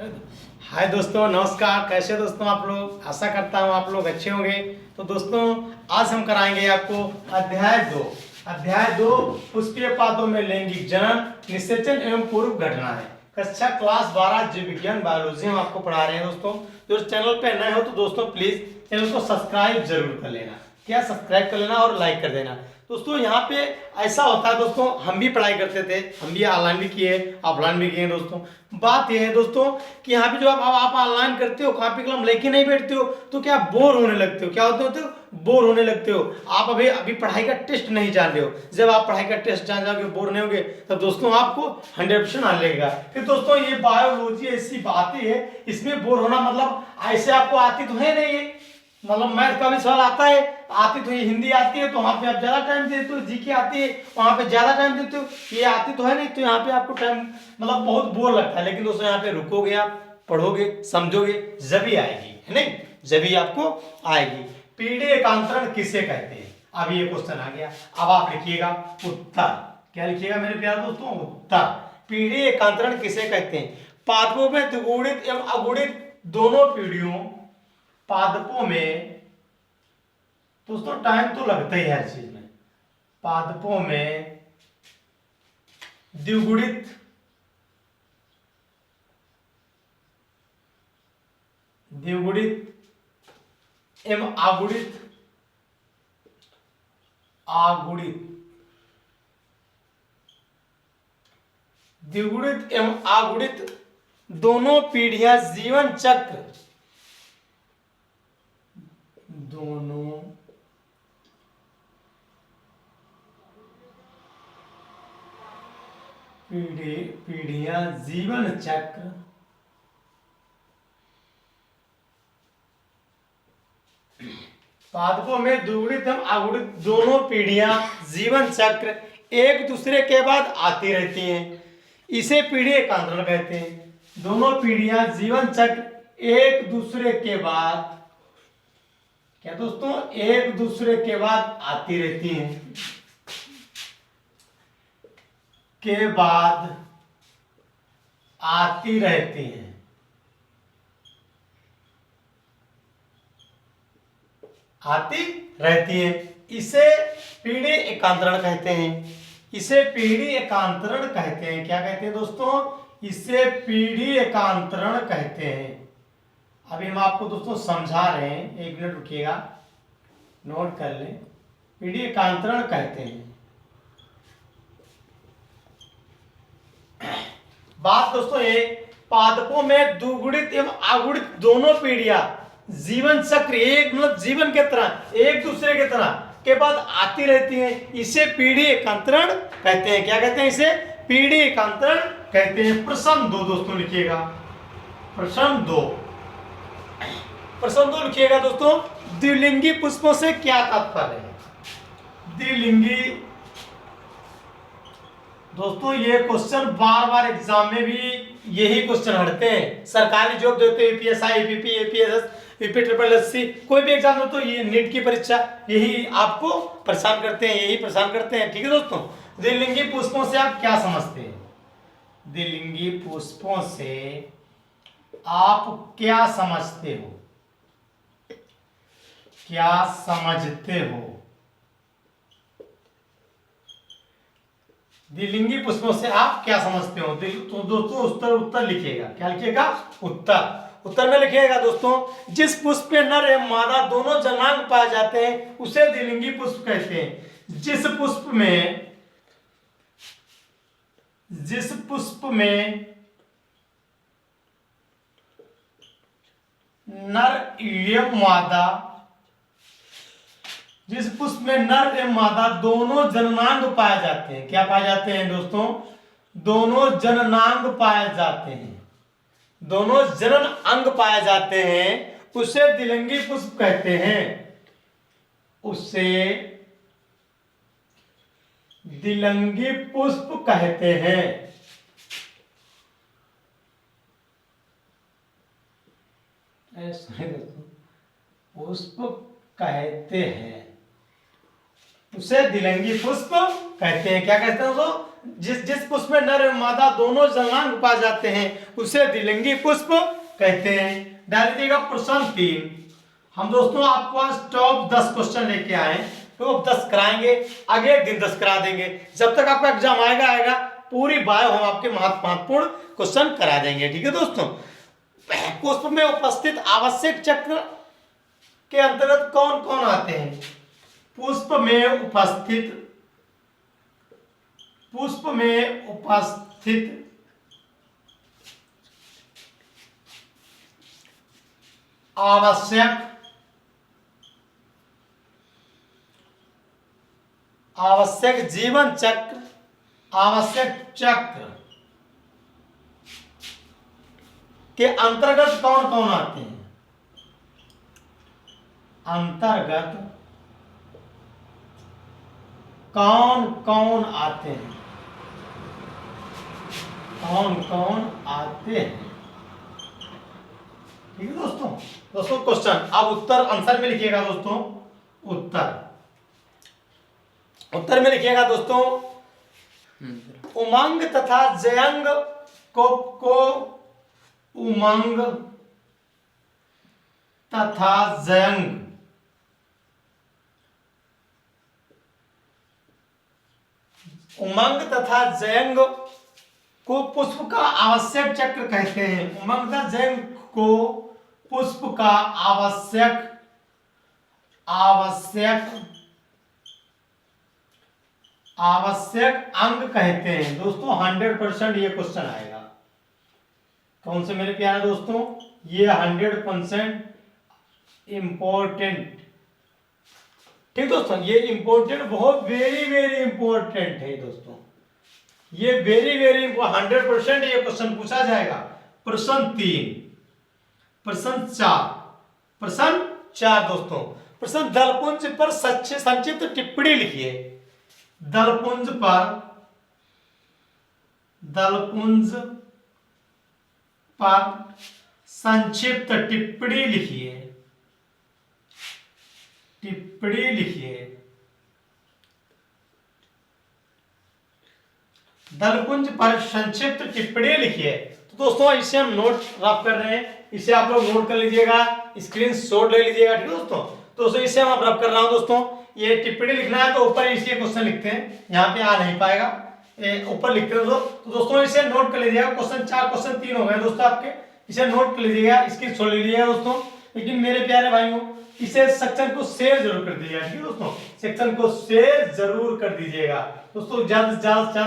हाय दोस्तों, नमस्कार। कैसे दोस्तों आप लोग? आशा करता हूँ आप लोग अच्छे होंगे। तो दोस्तों आज हम कराएंगे आपको अध्याय 2 पुष्पीय पादों में लैंगिक जनन, निषेचन एवं पूर्व घटना है। कक्षा क्लास 12 जीव विज्ञान बायोलॉजी हम आपको पढ़ा रहे हैं दोस्तों। जो चैनल पे नए हो तो दोस्तों प्लीज चैनल को सब्सक्राइब जरूर कर लेना। क्या सब्सक्राइब कर लेना और लाइक कर देना। दोस्तों यहाँ पे ऐसा होता है दोस्तों, हम भी पढ़ाई करते थे, हम भी ऑनलाइन भी किए ऑफलाइन भी किए दोस्तों। बात यह है दोस्तों कि यहाँ पे जो आप ऑनलाइन करते हो, कॉपी कलम लेके नहीं बैठते हो तो क्या बोर होने लगते हो। क्या होते हो? बोर होने लगते हो। आप अभी पढ़ाई का टेस्ट नहीं जान रहे हो। जब आप पढ़ाई का टेस्ट जान जाओगे, बोर नहीं होगे, तब दोस्तों आपको 100% आ लगेगा। फिर दोस्तों ये बायोलॉजी ऐसी बातें है, इसमें बोर होना मतलब ऐसे आपको आती तो है नहीं है। मतलब मैथ का भी सवाल आता है, आती तो ये हिंदी आती है तो वहाँ पे आप ज्यादा टाइम देते हो, जीके आती है वहाँ पे ज्यादा टाइम देते हो, ये आती तो है नहीं तो यहाँ पे आपको टाइम मतलब बहुत बोर लगता है। लेकिन दोस्तों यहाँ पे रुकोगे, आप पढ़ोगे, समझोगे, जभी आएगी, है नहीं? जभी आपको आएगी। पीढ़ी एकांतरण किसे कहते हैं? अब ये क्वेश्चन आ गया। अब आप लिखिएगा उत्तर। क्या लिखिएगा मेरे प्यारे दोस्तों? उत्तर। पीढ़ी एकांतरण किसे कहते हैं? पादपों में द्विगुणित एवं अगुणित दोनों पीढ़ियों, पादपों में दोस्तों टाइम तो लगता ही है हर चीज में। पादपों में द्विगुणित एवं द्विगुणित एवं अगुणित दोनों पीढ़ियां जीवन चक्र, दोनों पीढ़ियां जीवन चक्र पादपों में द्विगुणित एवं अगुणित दोनों पीढ़ियां जीवन चक्र एक दूसरे के बाद आती रहती हैं, इसे पीढ़ी एकांतरण कहते हैं। दोनों पीढ़ियां जीवन चक्र एक दूसरे के बाद, क्या दोस्तों, एक दूसरे के बाद आती रहती हैं, के बाद आती रहती हैं, आती रहती है। इसे पीढ़ी एकांतरण कहते हैं। इसे पीढ़ी एकांतरण कहते हैं। क्या कहते हैं दोस्तों? इसे पीढ़ी एकांतरण कहते हैं। अभी हम आपको दोस्तों समझा रहे हैं, एक मिनट रुकिएगा, नोट कर लें। पीढ़ी एकांतरण कहते हैं। बात दोस्तों ये, पादपों में द्विगुणित एवं अगुणित दोनों पीढ़ियां जीवन चक्र एक मतलब जीवन के तरह एक दूसरे के तरह के बाद आती रहती हैं, इसे पीढ़ी एकांतरण कहते हैं। क्या कहते हैं? इसे पीढ़ी एकांतरण कहते हैं। प्रश्न 2 दोस्तों लिखिएगा। प्रश्न 2 लिखिएगा दोस्तों। द्विलिंगी पुष्पों से क्या तात्पर्य है? द्विलिंगी दोस्तों ये क्वेश्चन बार एग्जाम में भी यही क्वेश्चन हटते हैं। सरकारी जॉब देते हैं, UPSI, UPP, APSS, UP triple SC, कोई भी एग्जाम हो तो ये नीट की परीक्षा यही आपको परेशान करते हैं, यही परेशान करते हैं। ठीक है दोस्तों, द्विलिंगी पुष्पों से आप क्या समझते हैं? द्विलिंगी पुष्पों से आप क्या समझते हो? क्या समझते हो? द्विलिंगी पुष्पों से आप क्या समझते हो? तो दोस्तों उत्तर लिखिएगा। क्या लिखिएगा? उत्तर में लिखिएगा दोस्तों, जिस पुष्प में नर एवं मादा दोनों जनांग पाए जाते हैं उसे द्विलिंगी पुष्प कहते हैं। जिस पुष्प में नर एवं मादा, जिस पुष्प में नर एवं मादा दोनों जननांग पाए जाते हैं। क्या पाए जाते हैं दोस्तों? दोनों जननांग पाए जाते हैं, दोनों जनन अंग पाए जाते हैं, उसे द्विलिंगी पुष्प कहते हैं। उसे द्विलिंगी पुष्प कहते हैं। पुष्प कहते हैं, उसे द्विलिंगी पुष्प कहते हैं। क्या कहते हैं दोस्तों? जिस जिस पुष्प में नर एवं मादा दोनों जलांग पाए जाते हैं उसे द्विलिंगी पुष्प कहते हैं। डाल दीजिएगा प्रश्न 3। हम दोस्तों आपको आज टॉप 10 क्वेश्चन लेके आए, टॉप 10 कराएंगे, अगले दिन 10 करा देंगे। जब तक आपका एग्जाम आएगा पूरी बायो हम आपके महत्वपूर्ण क्वेश्चन करा देंगे। ठीक है दोस्तों, पुष्प में उपस्थित आवश्यक चक्र के अंतर्गत कौन कौन आते हैं? पुष्प में उपस्थित आवश्यक जीवन चक्र, आवश्यक चक्र के अंतर्गत कौन कौन आते हैं? अंतर्गत कौन कौन आते हैं? कौन कौन आते हैं? ठीक है दोस्तों क्वेश्चन अब उत्तर आंसर में लिखिएगा दोस्तों। उत्तर में लिखिएगा दोस्तों, उमंग तथा जयंग को उमंग तथा जयंग को पुष्प का आवश्यक चक्र कहते हैं। उमंग तथा जयंग को पुष्प का आवश्यक अंग कहते हैं। दोस्तों 100% ये क्वेश्चन आएगा। कौन से मेरे प्यारे दोस्तों, ये 100% इंपॉर्टेंट। ठीक दोस्तों, ये इंपॉर्टेंट, बहुत वेरी इंपॉर्टेंट है दोस्तों, ये वेरी 100% ये क्वेश्चन पूछा जाएगा। प्रश्न 3, प्रश्न 4 दोस्तों, प्रश्न दलपुंज पर संक्षिप्त टिप्पणी लिखिए। दलपुंज पर संक्षिप्त टिप्पणी लिखिए। दलपुंज पर संक्षिप्त टिप्पणी लिखिए। तो दोस्तों इसे हम नोट रफ कर रहे हैं, इसे आप लोग नोट कर लीजिएगा, स्क्रीनशॉट ले लीजिएगा। ठीक है दोस्तों इसे हम रफ कर रहा हूं दोस्तों। ये टिप्पणी लिखना है तो ऊपर इसलिए क्वेश्चन लिखते हैं, यहाँ पे आ नहीं पाएगा, ऊपर लिखते हैं तो दोस्तों इसे नोट कर लीजिएगा। क्वेश्चन 4 क्वेश्चन 3 हो गए दोस्तों आपके, इसे नोट कर लीजिएगा, इसकी छोड़ लीजिएगा दोस्तों। लेकिन मेरे प्यारे भाइयों इसे सेक्शन को शेयर जरूर कर दीजिएगा। ठीक है दोस्तों, सेक्शन को शेयर जरूर कर दीजिएगा दोस्तों। ज्यादा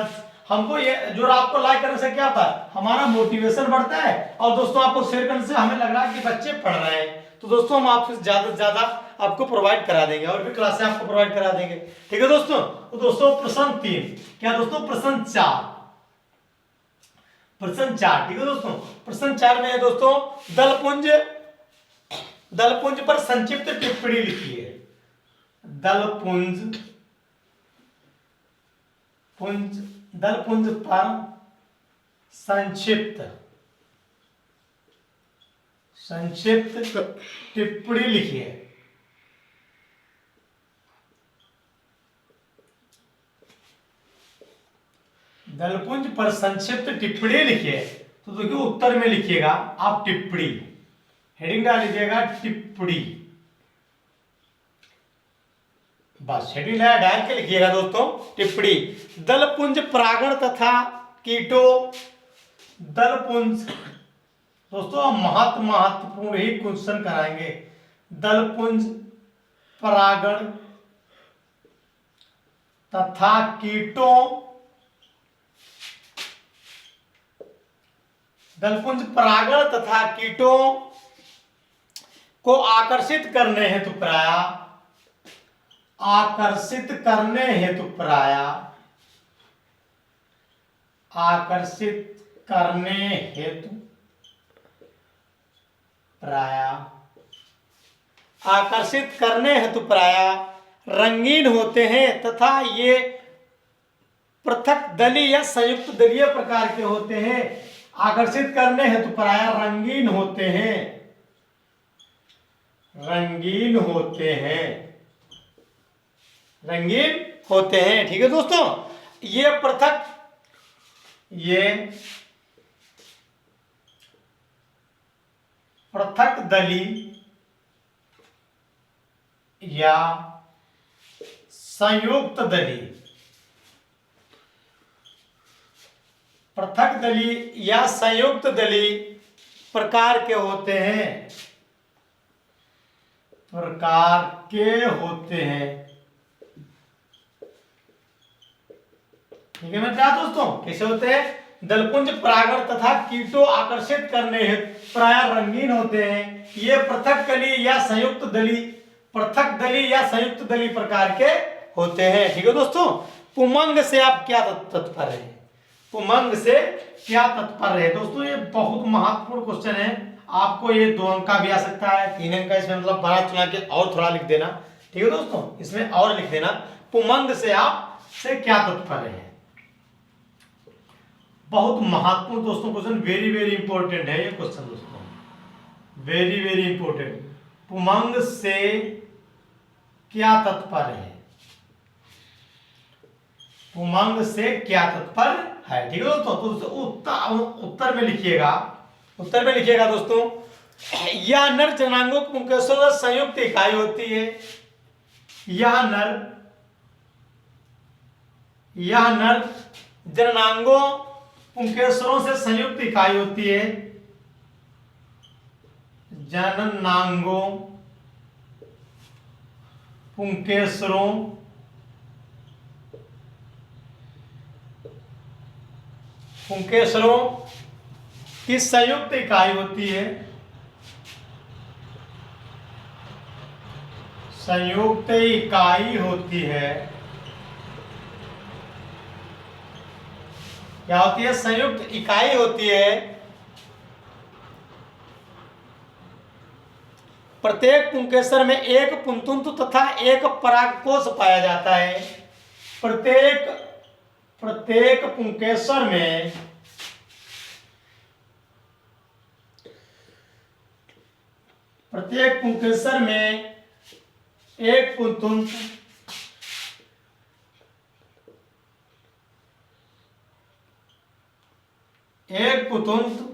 हमको ये जो आपको लाइक करने से क्या होता है, हमारा मोटिवेशन बढ़ता है, और दोस्तों आपको शेयर करने से हमें लग रहा है कि बच्चे पढ़ रहे हैं, तो दोस्तों हम आपसे ज्यादा से ज्यादा आपको प्रोवाइड करा देंगे और भी क्लासें आपको प्रोवाइड करा देंगे। ठीक है दोस्तों, तो दोस्तों प्रश्न 3 क्या दोस्तों, प्रश्न 4 ठीक है दोस्तों। प्रश्न 4 में है दोस्तों, दलपुंज पर संक्षिप्त टिप्पणी लिखिए। दलपुंज पर संक्षिप्त टिप्पणी लिखिए। दलपुंज पर संक्षिप्त टिप्पणी लिखिए। तो देखिए उत्तर में लिखिएगा आप टिप्पणी, हेडिंग डाल लीजिएगा टिप्पणी, बस हेडिंग डाल के लिखिएगा दोस्तों टिप्पणी। दलपुंज परागण तथा कीटों, दलपुंज दोस्तों हम महत्वपूर्ण ही क्वेश्चन कराएंगे। दलपुंज परागण तथा कीटों, दलपुंज परागण तथा कीटों को आकर्षित करने हेतु प्रायः रंगीन होते हैं तथा ये पृथक दलीय या संयुक्त दलीय प्रकार के होते हैं। आकर्षित करने हेतु प्रायः रंगीन होते हैं। ठीक है दोस्तों, ये पृथक ये पृथक दली या संयुक्त दली, पृथक दली या संयुक्त दली प्रकार के होते हैं, प्रकार के होते हैं। ठीक है मेरे प्यारे दोस्तों, कैसे होते हैं? दलपुंज परागण तथा कीटों आकर्षित करने हेतु प्राय रंगीन होते हैं। ये पृथक दली या संयुक्त दली, पृथक दली या संयुक्त दली प्रकार के होते हैं। ठीक है दोस्तों, पुमंग से आप क्या तत्पर है? पुमंग से क्या तत्पर है? दोस्तों ये बहुत महत्वपूर्ण क्वेश्चन है, आपको ये 2 अंक का भी आ सकता है, 3 अंक का, इसमें मतलब बड़ा चुना के और थोड़ा लिख देना। ठीक है दोस्तों, इसमें और लिख देना पुमंग से आप से क्या तत्पर है। बहुत महत्वपूर्ण दोस्तों क्वेश्चन, वेरी वेरी इंपॉर्टेंट है ये क्वेश्चन दोस्तों, वेरी वेरी इंपॉर्टेंट। पुमंग से क्या तत्पर है? पुमंग से क्या तत्पर है? ठीक है दोस्तों, तो उत्तर में लिखिएगा, उत्तर में लिखिएगा दोस्तों, यह नर जननांगों पुंकेसरों से संयुक्त इकाई होती है। यह नर जननांगों पुंकेसरों से संयुक्त इकाई होती है। जननांगों पुंकेसरों पुंकेसरों की संयुक्त इकाई होती है, संयुक्त इकाई होती है। क्या होती है? संयुक्त इकाई होती है। प्रत्येक पुंकेसर में एक पुंतुंतु तथा एक परागकोश पाया जाता है। प्रत्येक पुंकेसर में एक पुंतुंतु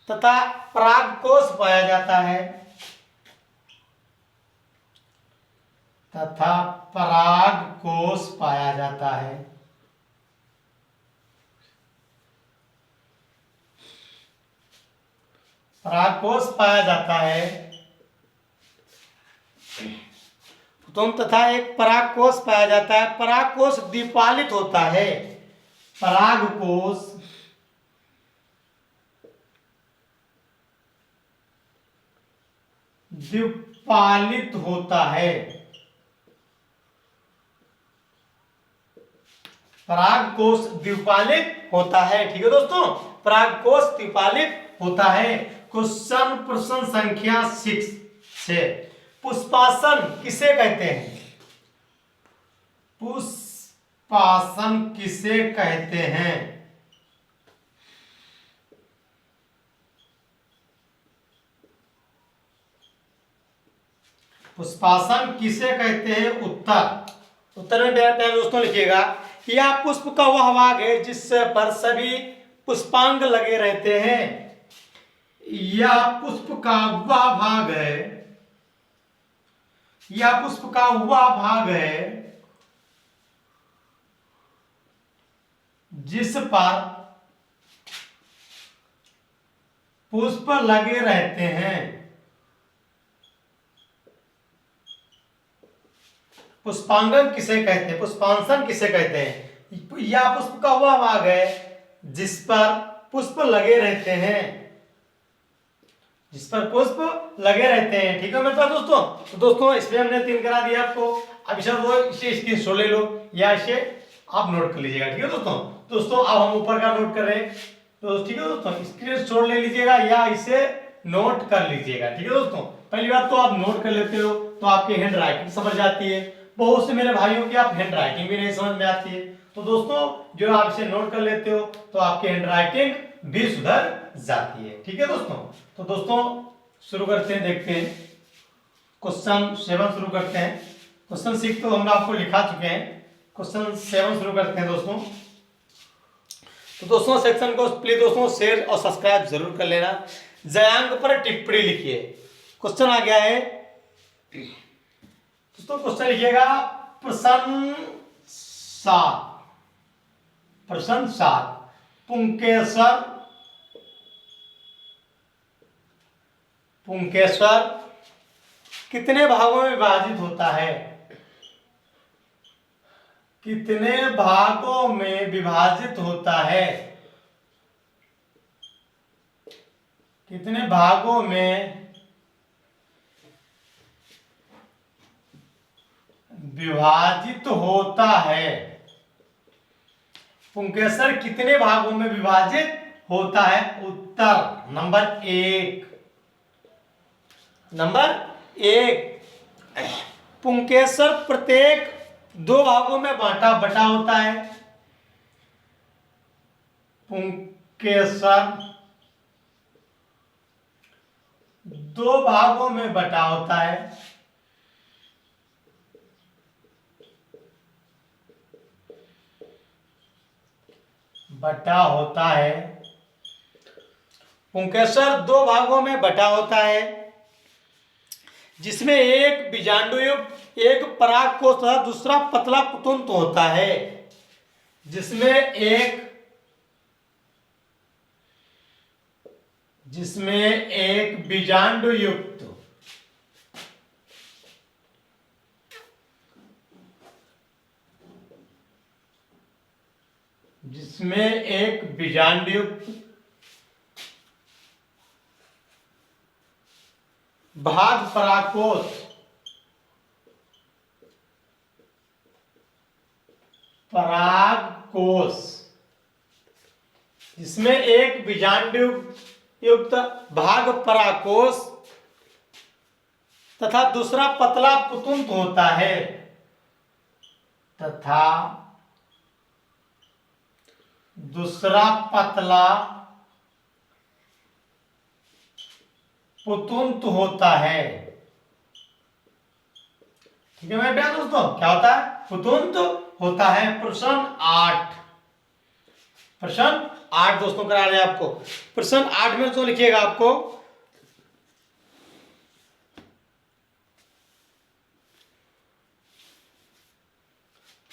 तथा परागकोश पाया जाता है, तथा परागकोश पाया जाता है। परागकोश पाया जाता है तथा एक परागकोश पाया जाता है। परागकोश द्विपालित होता है। परागकोश द्विपालित होता है। परागकोश द्विपालित होता है। ठीक है दोस्तों, परागकोश द्विपालित होता है। क्वेश्चन प्रश्न संख्या 6 पुष्पासन किसे कहते हैं? पुष्पासन किसे कहते हैं? पुष्पासन किसे कहते हैं? उत्तर में प्यारे दोस्तों लिखिएगा, यह पुष्प का वह भाग है जिस पर सभी पुष्पांग लगे रहते हैं। यह पुष्प का वह भाग है, यह पुष्प का वह भाग है जिस पर पुष्प लगे रहते हैं। पुष्पांगन किसे कहते हैं? पुष्पांसन किसे कहते हैं? यह पुष्प का वह भाग है जिस पर पुष्प लगे रहते हैं, जिस पर पुष्प लगे रहते हैं। ठीक है मेरे पास दोस्तों, तो दोस्तों इसमें हमने 3 करा दिया आपको। अब इसे स्क्रीनशॉट ले लो या इसे आप नोट कर लीजिएगा। ठीक है दोस्तों अब हम ऊपर का नोट कर रहे हैं, तो ठीक है दोस्तों स्क्रीनशॉट ले लीजिएगा या इसे नोट कर लीजिएगा। ठीक है दोस्तों, पहली बात तो आप नोट कर लेते हो तो आपकी हैंड राइटिंग समझ जाती है। बहुत से मेरे भाइयों की आप हैंड राइटिंग भी नहीं समझ में आती है, तो दोस्तों जो आप इसे नोट कर लेते हो तो आपकी हैंड राइटिंग भी सुधर जाती है। ठीक है दोस्तों, तो दोस्तों शुरू करते हैं, देखते हैं क्वेश्चन 7 शुरू करते हैं। क्वेश्चन 6 तो हम आपको लिखा चुके हैं, क्वेश्चन 7 शुरू करते हैं दोस्तों। तो दोस्तों सेक्शन को प्लीज दोस्तों शेयर और सब्सक्राइब जरूर कर लेना। जयांक पर टिप्पणी लिखिए। क्वेश्चन आ गया है दोस्तों, क्वेश्चन लिखिएगा प्रश्न 7। प्रश्न 7, पुंकेसर कितने भागों में विभाजित होता है? कितने भागों में विभाजित होता है? कितने भागों में विभाजित होता है? पुंकेसर कितने भागों में विभाजित होता है? उत्तर नंबर 1। नंबर 1, पुंकेसर प्रत्येक 2 भागों में बटा होता है। पुंकेसर 2 भागों में बटा होता है। बटा होता है। पुंकेसर 2 भागों में बटा होता है, जिसमें एक बीजांडुयुक्त, एक परागकोश तथा दूसरा पतला पुतुंत होता है। जिसमें एक बीजांडुयुक्त, भाग परागकोश, जिसमें एक बीजांडुयुक्त भाग परागकोश तथा दूसरा पतला पुतुंत होता है। तथा दूसरा पतला पुतुंत होता है। ठीक है मेरे प्यारे दोस्तों, क्या होता है? पुतुंत होता है। प्रश्न 8। प्रश्न 8 दोस्तों करा रहे हैं आपको। प्रश्न 8 में तो लिखिएगा आपको,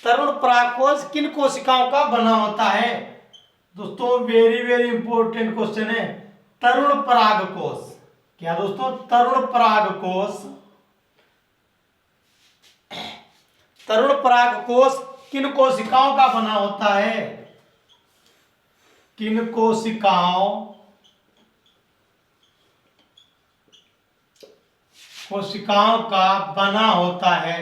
तरुण परागकोश किन कोशिकाओं का बना होता है? दोस्तों वेरी वेरी इंपॉर्टेंट क्वेश्चन है। तरुण परागकोश क्या दोस्तों? तरुण परागकोश किन कोशिकाओं का बना होता है? किन कोशिकाओं का बना होता है?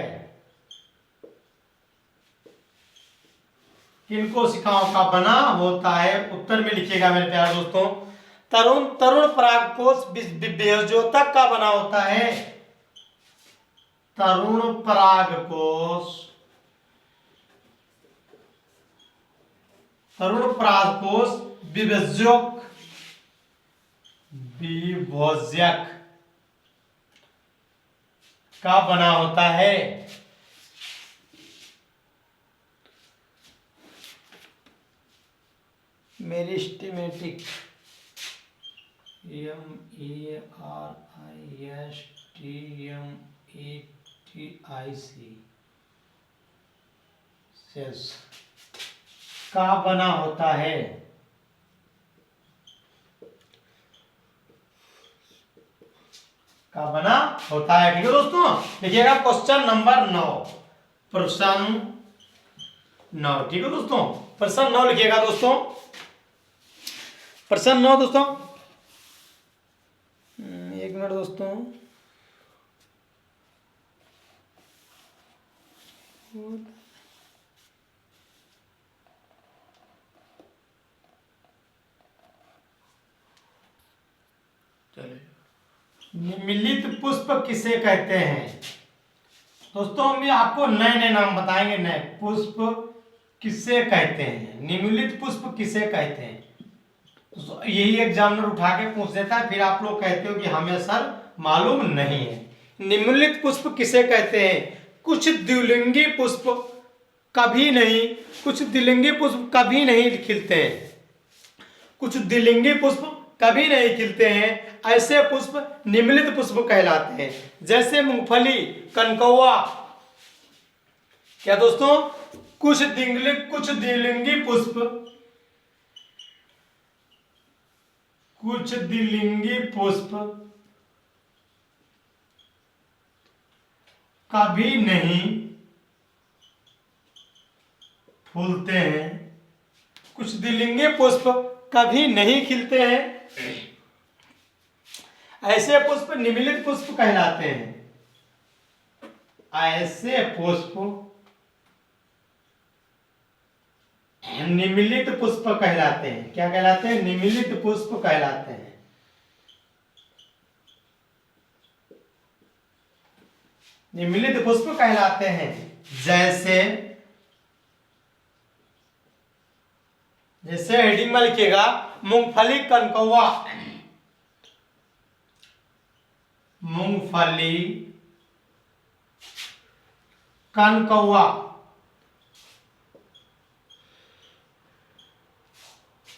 किन कोशिकाओं का बना होता है? उत्तर में लिखिएगा मेरे प्यारे दोस्तों। तरुण परागकोश विभेदयोतक का बना होता है। तरुण परागकोश विभोजक का बना होता है। मेरिस्टेमेटिक सेल्स का बना होता है। ठीक है दोस्तों, देखिएगा क्वेश्चन नंबर 9। प्रश्न 9, ठीक है दोस्तों। प्रश्न 9 लिखिएगा दोस्तों। प्रश्न 9 दोस्तों, एक मिनट दोस्तों। निम्नलिखित पुष्प किसे कहते हैं? दोस्तों हम आपको नए नए नाम बताएंगे। नए पुष्प किसे कहते हैं? निम्नलिखित पुष्प किसे कहते हैं? तो यही एग्जामिनर उठा के पूछ देता है, फिर आप लोग कहते हो कि हमें सर मालूम नहीं है। निम्नलिखित पुष्प किसे कहते हैं? कुछ द्विलिंगी पुष्प कभी नहीं खिलते हैं। कुछ द्विलिंगी पुष्प कभी नहीं खिलते हैं, ऐसे पुष्प निम्नलिखित पुष्प कहलाते हैं। जैसे मूंगफली, कनकौआ। क्या दोस्तों? कुछ द्विलिंगी पुष्प कभी नहीं फूलते हैं, कुछ द्विलिंगी पुष्प कभी नहीं खिलते हैं, ऐसे पुष्प निम्नलिखित पुष्प कहलाते हैं। ऐसे पुष्प निम्नलिखित पुष्प कहलाते हैं। क्या कहलाते हैं? निम्नलिखित पुष्प कहलाते हैं। निम्नलिखित पुष्प कहलाते हैं। जैसे हेडिंग में लिखिएगा मूंगफली, कनकौआ। मूंगफली, कनकौआ।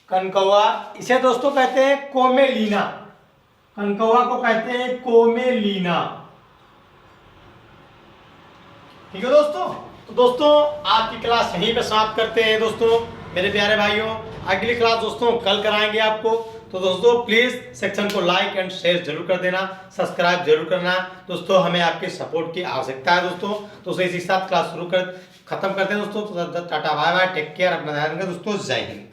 कनकौआ इसे दोस्तों कहते हैं कोमेलीना। कनकौआ को कहते हैं कोमेलीना। ठीक है दोस्तों। तो दोस्तों आज की क्लास यहीं पे समाप्त करते हैं दोस्तों मेरे प्यारे भाइयों। अगली क्लास दोस्तों कल कराएंगे आपको। तो दोस्तों प्लीज सेक्शन को लाइक एंड शेयर जरूर कर देना, सब्सक्राइब जरूर करना। दोस्तों हमें आपके सपोर्ट की आवश्यकता है दोस्तों। इसी के साथ क्लास खत्म करते हैं दोस्तों। तो टाटा बाय बाय, टेक केयर, अपना ध्यान रखें दोस्तों। जय हिंद।